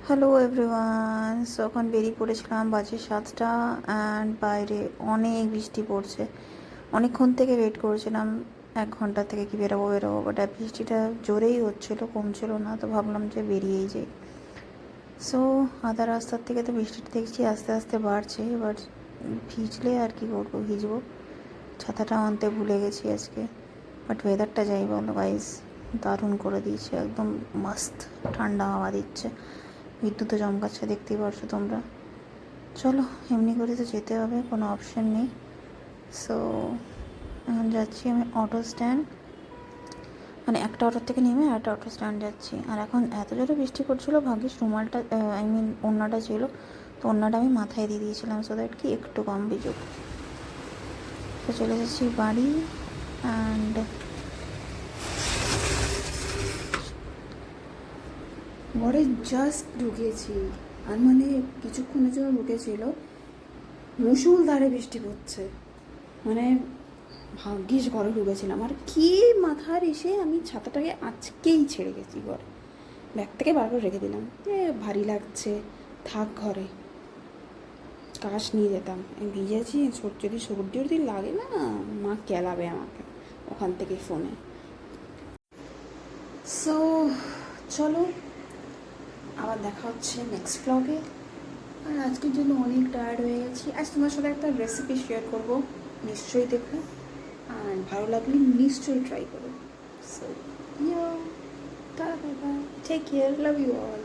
Hello everyone, so এখন বেরিয়ে পড়েছিলাম, বাজে 7টা। অ্যান্ড বাইরে অনেক বৃষ্টি পড়ছে। অনেকক্ষণ থেকে ওয়েট করেছিলাম, 1 ঘন্টা থেকে কি বেরোবো বেরোবো, বাট বৃষ্টিটা জোরেই হচ্ছিলো, কমছিল না। তো ভাবলাম যে বেরিয়েই যাই। সো আধা রাস্তার থেকে তো বৃষ্টিটা দেখছি আস্তে আস্তে বাড়ছে। এবার ভিজলে আর কি করবো, ভিজবো। ছাতাটা আনতে ভুলে গেছি আজকে। বাট ওয়েদারটা যাই বলো গাইস, দারুণ করে দিয়েছে, একদম মস্ত ঠান্ডা হাওয়া দিচ্ছে। বিদ্যুৎ চমকাচ্ছে, দেখতেই পারছো তোমরা। চলো, এমনি করে তো যেতে হবে, কোনো অপশন নেই। সো এখন যাচ্ছি আমি অটো স্ট্যান্ড, মানে একটা অটোর থেকে নেমে একটা অটো স্ট্যান্ড যাচ্ছি। আর এখন এত জোরে বৃষ্টি পড়ছিলো, ভাগ্যিস রুমালটা, আই মিন ওড়নাটা ছিল, তো ওড়নাটা আমি মাথায় দিয়ে দিয়েছিলাম, সো দ্যাট কি একটু কম ভিজুক। তো চলে যাচ্ছি বাড়ি। অ্যান্ড ঘরে জাস্ট ঢুকেছি, আর মানে কিছুক্ষণের জন্য ঢুকেছিল, মুষলধারে বৃষ্টি পড়ছে। মানে ভাগ্যিস ঘরে ঢুকেছিলাম। আর কি মাথার এসে আমি ছাতাটাকে আজকেই ছেড়ে গেছি ঘরে, ব্যাগ থেকে বার করে রেখে দিলাম। ভারী লাগছে, থাক ঘরে, কাশ নিয়ে যেতাম। ভিজেছি, যদি সর্দি লাগে না, মা কেলাবে আমাকে ওখান থেকে ফোনে। সো চলো, আবার দেখা হচ্ছে নেক্সট ব্লগে। আর আজকের জন্য অনেক টায়ার্ড হয়ে গেছি। আজ তোমার সাথে একটা রেসিপি শেয়ার করব, নিশ্চয়ই দেখো। আর ভালো লাগলে নিশ্চয়ই ট্রাই করো। So yeah, tata, bye bye, take care, love you all.